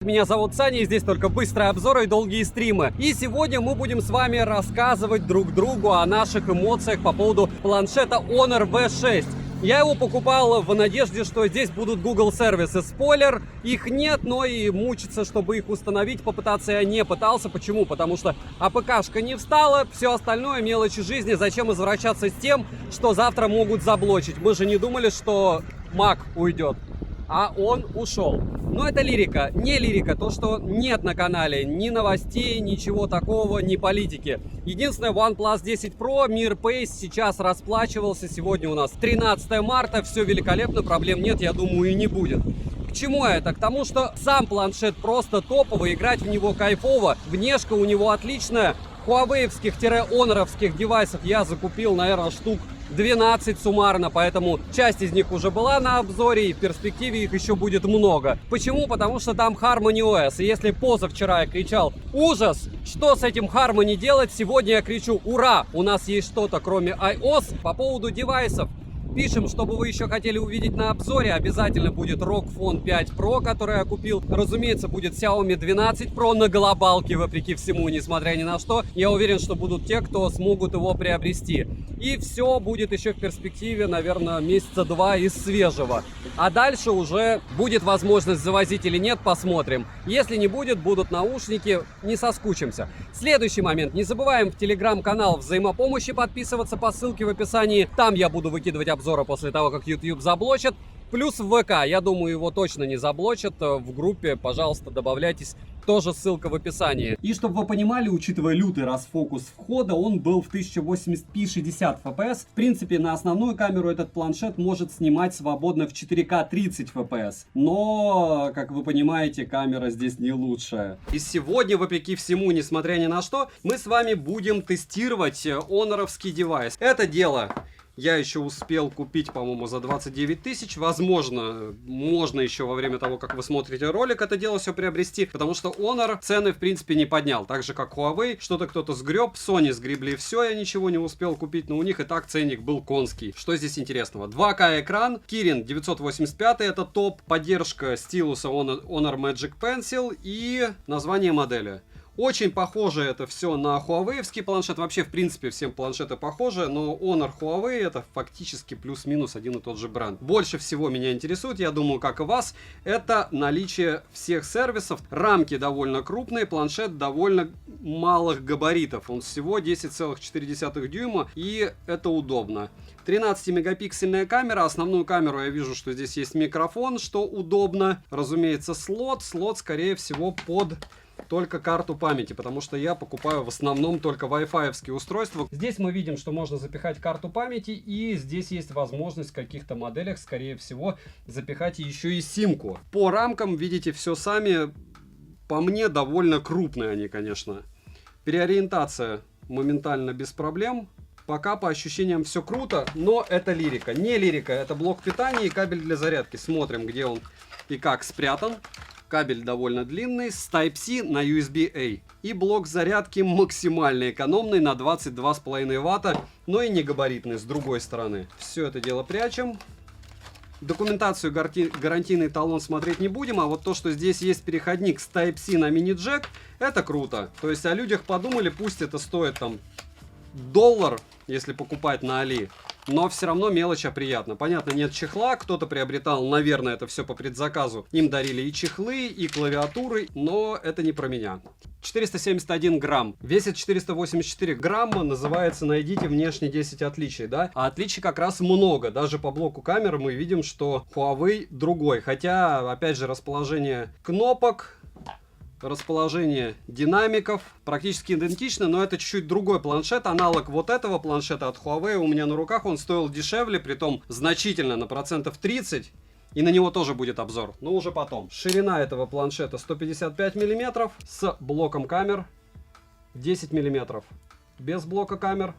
Меня зовут Саня, и здесь только быстрые обзоры и долгие стримы. И сегодня мы будем с вами рассказывать друг другу о наших эмоциях по поводу планшета Honor V6. Я его покупал в надежде, что здесь будут Google сервисы. Спойлер, их нет, но и мучиться, чтобы их установить, попытаться я не пытался. Почему? Потому что АПКшка не встала, все остальное мелочи жизни. Зачем извращаться с тем, что завтра могут заблочить? Мы же не думали, что Mac уйдет, а он ушел. Но это лирика, не лирика, то, что нет на канале ни новостей, ничего такого, ни политики. Единственное, OnePlus 10 Pro, MirPace сейчас расплачивался, сегодня у нас 13 марта, все великолепно, проблем нет, я думаю, и не будет. К чему это? К тому, что сам планшет просто топовый, играть в него кайфово, внешка у него отличная. Huawei-хоноровских девайсов я закупил, наверное, штук 12 суммарно, поэтому часть из них уже была на обзоре, и в перспективе их еще будет много. Почему? Потому что там Harmony OS, и если позавчера я кричал «Ужас! Что с этим Harmony делать?», сегодня я кричу «Ура! У нас есть что-то кроме iOS». По поводу девайсов. Пишем, чтобы вы еще хотели увидеть на обзоре. Обязательно будет ROG Phone 5 Pro, который я купил. Разумеется, будет Xiaomi 12 Pro на глобалке, вопреки всему, несмотря ни на что. Я уверен, что будут те, кто смогут его приобрести. И все будет еще в перспективе, наверное, месяца 2 из свежего. А дальше уже будет возможность завозить или нет, посмотрим. Если не будет, будут наушники, не соскучимся. Следующий момент. Не забываем в телеграм-канал взаимопомощи подписываться по ссылке в описании. Там я буду выкидывать обзоры после того, как YouTube заблочат. Плюс в ВК, я думаю, его точно не заблочат. В группе, пожалуйста, добавляйтесь. Тоже ссылка в описании. И чтобы вы понимали, учитывая лютый расфокус входа, он был в 1080p 60 fps. В принципе, на основную камеру этот планшет может снимать свободно в 4К 30 fps. Но, как вы понимаете, камера здесь не лучшая. И сегодня, вопреки всему, несмотря ни на что, мы с вами будем тестировать хоноровский девайс. Это дело я еще успел купить, по-моему, за 29 тысяч. Возможно, можно еще во время того, как вы смотрите ролик, это дело все приобрести, потому что Honor цены, в принципе, не поднял. Так же, как Huawei, что-то кто-то сгреб, Sony сгребли все, я ничего не успел купить, но у них и так ценник был конский. Что здесь интересного? 2К экран, Kirin 985, это топ, поддержка стилуса Honor Magic Pencil и название модели. Очень похоже это все на Huawei-овский планшет. Вообще, в принципе, всем планшеты похожи, но Honor Huawei это фактически плюс-минус один и тот же бренд. Больше всего меня интересует, я думаю, как и вас, это наличие всех сервисов. Рамки довольно крупные, планшет довольно малых габаритов. Он всего 10,4 дюйма, и это удобно. 13-мегапиксельная камера. Основную камеру я вижу, что здесь есть микрофон, что удобно. Разумеется, слот, скорее всего, под только карту памяти, потому что я покупаю в основном только Wi-Fi-овские устройства. Здесь мы видим, что можно запихать карту памяти, и здесь есть возможность в каких-то моделях, скорее всего, запихать еще и симку. По рамкам видите все сами, по мне довольно крупные они, конечно. Переориентация моментально без проблем. Пока по ощущениям все круто, но это лирика. Не лирика, это блок питания и кабель для зарядки. Смотрим, где он и как спрятан. Кабель довольно длинный, с Type-C на USB-A. И блок зарядки максимально экономный на 22,5 Вт, но и не габаритный с другой стороны. Все это дело прячем. Документацию, гарантийный талон смотреть не будем, а вот то, что здесь есть переходник с Type-C на мини-джек, это круто. То есть о людях подумали, пусть это стоит там $1, если покупать на Али. Но все равно мелочь, а приятно. Понятно, нет чехла, кто-то приобретал, наверное, это все по предзаказу. Им дарили и чехлы, и клавиатуры, но это не про меня. 471 грамм, весит 484 грамма, называется «Найдите внешне 10 отличий», да? А отличий как раз много, даже по блоку камеры мы видим, что Huawei другой. Хотя, опять же, расположение кнопок, расположение динамиков практически идентично, но это чуть-чуть другой планшет. Аналог вот этого планшета от Huawei у меня на руках, он стоил дешевле, притом значительно, на процентов 30. И на него тоже будет обзор, но уже потом. Ширина этого планшета 155 мм с блоком камер 10 мм. Без блока камер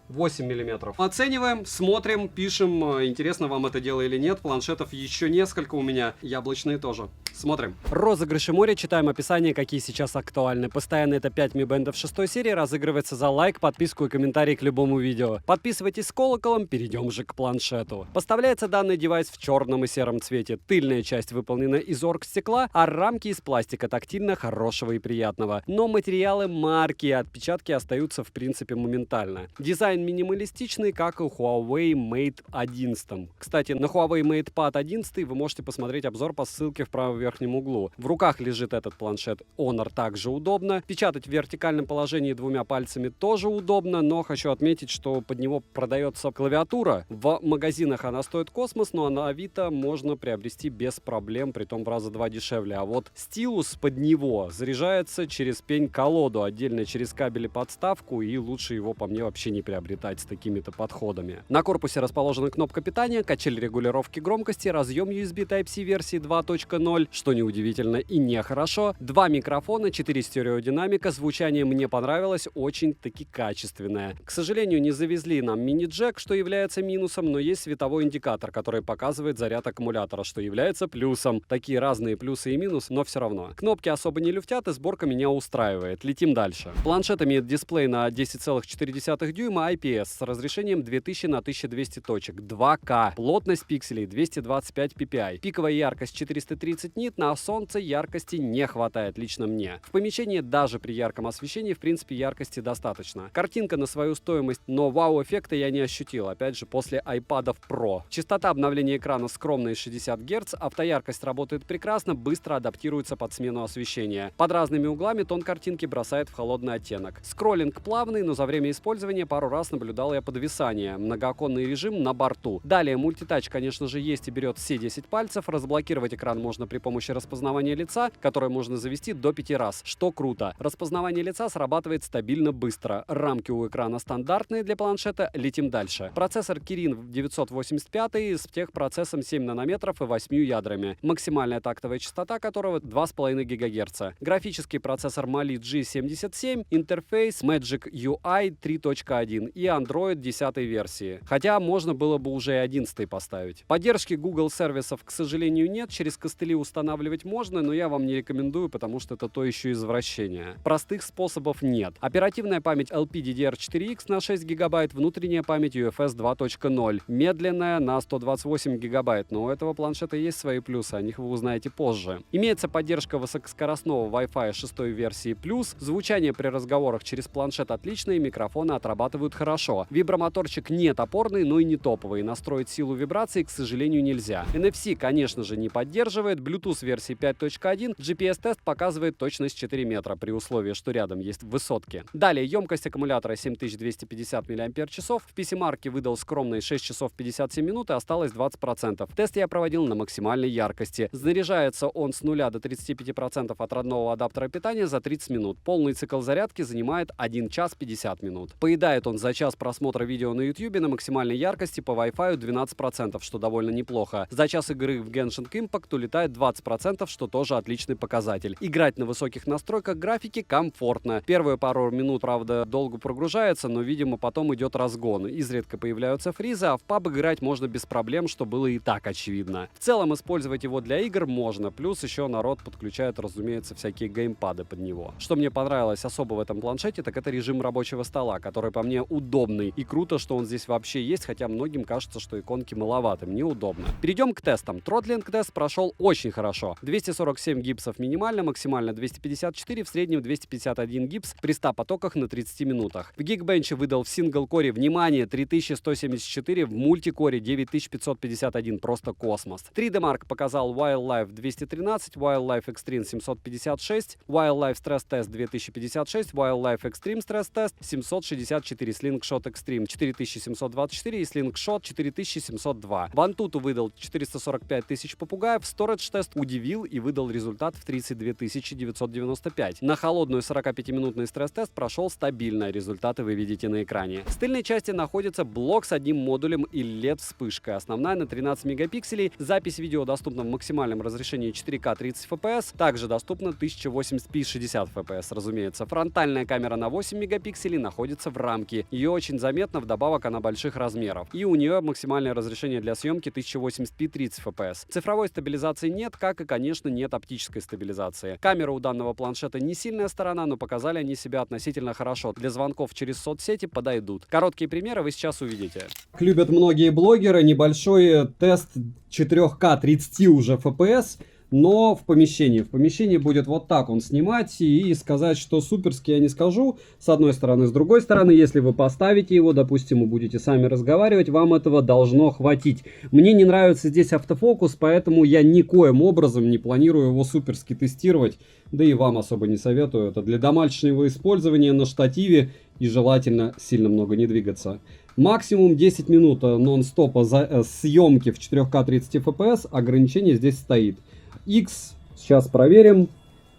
8 мм. Оцениваем, смотрим, пишем, интересно вам это дело или нет. Планшетов еще несколько у меня, яблочные тоже. Смотрим. Розыгрыши моря. Читаем описание, какие сейчас актуальны. Постоянно это 5 Mi Band 6 серии. Разыгрывается за лайк, подписку и комментарий к любому видео. Подписывайтесь с колоколом. Перейдем же к планшету. Поставляется данный девайс в черном и сером цвете. Тыльная часть выполнена из оргстекла, а рамки из пластика тактильно хорошего и приятного. Но материалы марки и отпечатки остаются в принципе моментально. Дизайн минималистичный, как и у Huawei Mate 11. Кстати, на Huawei MatePad 11 вы можете посмотреть обзор по ссылке в правом верхнем углу. В руках лежит этот планшет Honor также удобно. Печатать в вертикальном положении двумя пальцами тоже удобно, но хочу отметить, что под него продается клавиатура. В магазинах она стоит космос, но на Авито можно приобрести без проблем, притом в раза 2 дешевле. А вот стилус под него заряжается через пень-колоду, отдельно через кабель и подставку, и лучше его по мне вообще не приобретать с такими-то подходами. На корпусе расположена кнопка питания, качель регулировки громкости, разъем USB Type-C версии 2.0, что неудивительно и нехорошо, 2 микрофона, 4 стереодинамика, звучание мне понравилось, очень-таки качественное. К сожалению, не завезли нам мини-джек, что является минусом, но есть световой индикатор, который показывает заряд аккумулятора, что является плюсом. Такие разные плюсы и минусы, но все равно. Кнопки особо не люфтят, и сборка меня устраивает. Летим дальше. Планшет имеет дисплей на 10,4 дюйма IPS с разрешением 2000 на 1200 точек, 2К, плотность пикселей 225 ppi, пиковая яркость 430 нит, на солнце яркости не хватает лично мне. В помещении даже при ярком освещении в принципе яркости достаточно. Картинка на свою стоимость, но вау-эффекта я не ощутил, опять же после iPad Pro. Частота обновления экрана скромная 60 Гц, автояркость работает прекрасно, быстро адаптируется под смену освещения. Под разными углами тон картинки бросает в холодный оттенок. Скроллинг плавный, но за время использования пару раз наблюдал я подвисание. Многооконный режим на борту. Далее мультитач, конечно же, есть и берет все 10 пальцев. Разблокировать экран можно при помощи распознавания лица, которое можно завести до 5 раз, что круто. Распознавание лица срабатывает стабильно быстро. Рамки у экрана стандартные для планшета. Летим дальше. Процессор Kirin 985 с техпроцессом 7 нанометров и 8 ядрами. Максимальная тактовая частота которого 2,5 ГГц. Графический процессор Mali G77, интерфейс Magic UI 3.1 и Android 10 версии. Хотя можно было бы уже и 11 поставить. Поддержки Google сервисов, к сожалению, нет. Через костыли устанавливать можно, но я вам не рекомендую, потому что это то еще извращение. Простых способов нет. Оперативная память LPDDR4X на 6 ГБ, внутренняя память UFS 2.0. Медленная на 128 ГБ, но у этого планшета есть свои плюсы, о них вы узнаете позже. Имеется поддержка высокоскоростного Wi-Fi 6 версии плюс, звучание при разговорах через планшет отличное, микрофоны отрабатывают хорошо. Вибромоторчик не топорный, но и не топовый. Настроить силу вибрации, к сожалению, нельзя. NFC, конечно же, не поддерживает. Bluetooth версии 5.1. GPS-тест показывает точность 4 метра при условии, что рядом есть высотки. Далее, емкость аккумулятора 7250 мАч. В PC-марке выдал скромные 6 часов 57 минут и осталось 20%. Тест я проводил на максимальной яркости. Заряжается он с 0 до 35% от родного адаптера питания за 30 минут. Полный цикл зарядки занимает 1 час 50 минут. Поедает он за час просмотра видео на YouTube на максимальной яркости по Wi-Fi 12%, что довольно неплохо. За час игры в Genshin Impact улетает 20%, что тоже отличный показатель. Играть на высоких настройках графики комфортно. Первые пару минут, правда, долго прогружается, но, видимо, потом идет разгон. Изредка появляются фризы, а в паб играть можно без проблем, что было и так очевидно. В целом, использовать его для игр можно, плюс еще народ подключает, разумеется, всякие геймпады под него. Что мне понравилось особо в этом планшете, так это режим рабочего стола, который по мне удобный. И круто, что он здесь вообще есть, хотя многим кажется, что иконки маловаты. Мне удобно. Перейдем к тестам. Тротлинг-тест прошел очень хорошо. 247 гипсов минимально, максимально 254, в среднем 251 гипс при 100 потоках на 30 минутах. В Geekbench выдал в сингл-коре, внимание, 3174, в мультикоре 9551, просто космос. 3D Mark показал Wildlife 213, Wildlife Extreme 756, Wildlife Stress Test 2056, Wildlife Extreme Stress Test 764, Slingshot Extreme 4724 и Slingshot 4702. Вантуту выдал 445 тысяч попугаев, Storage Test удивил и выдал результат в 32 995. На холодную 45-минутный стресс-тест прошел стабильно, результаты вы видите на экране. В тыльной части находится блок с одним модулем и LED-вспышкой. Основная на 13 мегапикселей. Запись видео доступна в максимальном разрешении 4К 30 FPS. Также доступна 1080p 60 FPS, разумеется. Фронтальная камера на 8 мегапикселей находится в рамке. Ее очень заметно, вдобавок она больших размеров. И у нее максимальное разрешение для съемки 1080p 30 FPS. Цифровой стабилизации нет, как и, конечно, нет оптической стабилизации. Камера у данного планшета не сильная сторона, но показали они себя относительно хорошо. Для звонков через соцсети подойдут. Короткие примеры вы сейчас увидите. Любят многие блогеры небольшой тест 4К 30 уже FPS. Но в помещении. В помещении будет вот так он снимать. И сказать, что суперский, я не скажу. С одной стороны. С другой стороны, если вы поставите его, допустим, и будете сами разговаривать, вам этого должно хватить. Мне не нравится здесь автофокус, поэтому я никоим образом не планирую его суперски тестировать. Да и вам особо не советую. Это для домашнего использования на штативе. И желательно сильно много не двигаться. Максимум 10 минут нон-стопа съемки в 4К 30 FPS. Ограничение здесь стоит. X, сейчас проверим,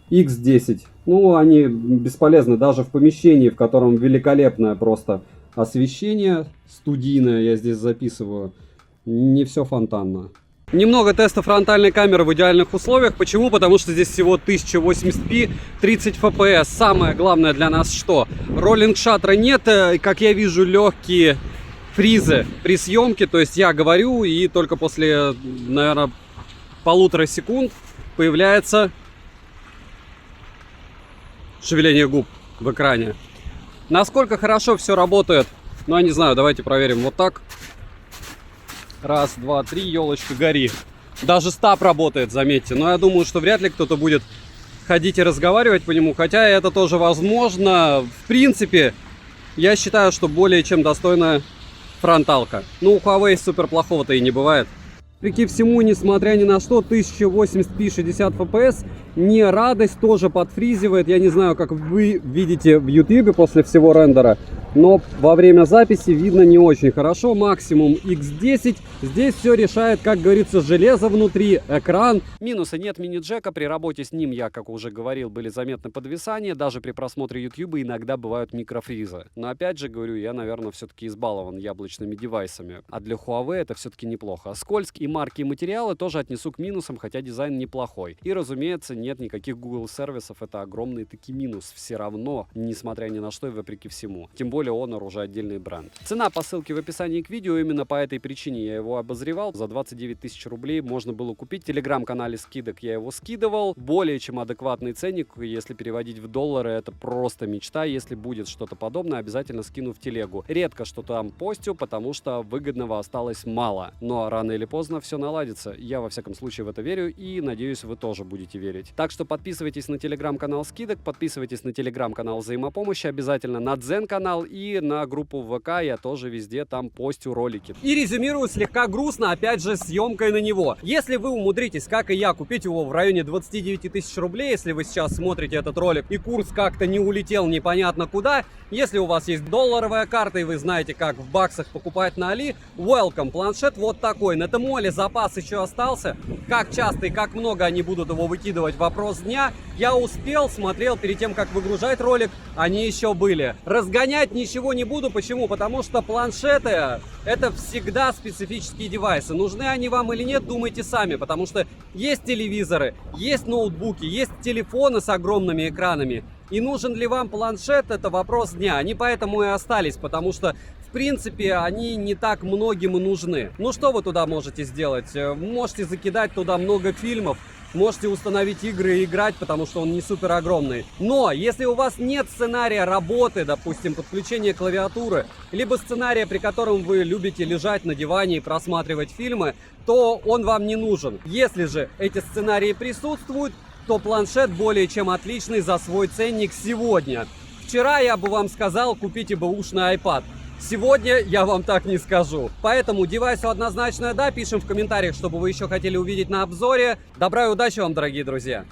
X10. Ну, они бесполезны даже в помещении, в котором великолепное просто освещение студийное, я здесь записываю. Не все фонтанно. Немного теста фронтальной камеры в идеальных условиях. Почему? Потому что здесь всего 1080p, 30 fps. Самое главное для нас что? Роллинг-шаттера нет, как я вижу, легкие фризы при съемке. То есть я говорю, и только после, наверное, 1,5 секунд появляется шевеление губ в экране. Насколько хорошо все работает, ну, я не знаю, давайте проверим вот так. Раз, два, три, елочка, гори. Даже стаб работает, заметьте. Но я думаю, что вряд ли кто-то будет ходить и разговаривать по нему. Хотя это тоже возможно. В принципе, я считаю, что более чем достойная фронталка. Ну, у Huawei супер плохого-то и не бывает. Вопреки всему, несмотря ни на что, 1080p 60 fps, не радость, тоже подфризивает. Я не знаю, как вы видите в YouTube после всего рендера, но во время записи видно не очень хорошо. Максимум X10. Здесь все решает, как говорится, железо внутри, экран. Минусы: нет мини-джека. При работе с ним, я, как уже говорил, были заметны подвисания. Даже при просмотре YouTube иногда бывают микрофризы. Но опять же говорю, я, наверное, все-таки избалован яблочными девайсами. А для Huawei это все-таки неплохо. Скользкие марки и материалы тоже отнесу к минусам, хотя дизайн неплохой. И, разумеется, нет никаких Google сервисов. Это огромный таки минус. Все равно, несмотря ни на что и вопреки всему. Тем более Honor уже отдельный бренд. Цена по ссылке в описании к видео. Именно по этой причине я его обозревал. За 29 тысяч рублей можно было купить. В телеграм-канале скидок я его скидывал. Более чем адекватный ценник. Если переводить в доллары, это просто мечта. Если будет что-то подобное, обязательно скину в телегу. Редко что там постю, потому что выгодного осталось мало. Но рано или поздно все наладится. Я во всяком случае в это верю и надеюсь, вы тоже будете верить. Так что подписывайтесь на телеграм-канал скидок, подписывайтесь на телеграм-канал взаимопомощи, обязательно на Дзен-канал и на группу в ВК. Я тоже везде там постю ролики. И резюмирую слегка грустно, опять же, съемкой на него. Если вы умудритесь, как и я, купить его в районе 29 тысяч рублей, если вы сейчас смотрите этот ролик и курс как-то не улетел непонятно куда, если у вас есть долларовая карта и вы знаете, как в баксах покупать на Али, welcome, планшет вот такой. На Тмоле запас еще остался. Как часто и как много они будут его выкидывать, вопрос дня. Я успел, смотрел перед тем, как выгружать ролик, они еще были. Разгонять ничего не буду. Почему? Потому что планшеты — это всегда специфические девайсы. Нужны они вам или нет, думайте сами. Потому что есть телевизоры, есть ноутбуки, есть телефоны с огромными экранами. И нужен ли вам планшет — это вопрос дня. Они поэтому и остались, потому что в принципе они не так многим и нужны. Ну что вы туда можете сделать? Можете закидать туда много фильмов, можете установить игры и играть, потому что он не супер огромный. Но если у вас нет сценария работы, допустим, подключения клавиатуры, либо сценария, при котором вы любите лежать на диване и просматривать фильмы, то он вам не нужен. Если же эти сценарии присутствуют, то планшет более чем отличный за свой ценник сегодня. Вчера я бы вам сказал, купите бэушный iPad. Сегодня я вам так не скажу. Поэтому девайсу однозначно да. Пишем в комментариях, чтобы вы еще хотели увидеть на обзоре. Добра и удачи вам, дорогие друзья.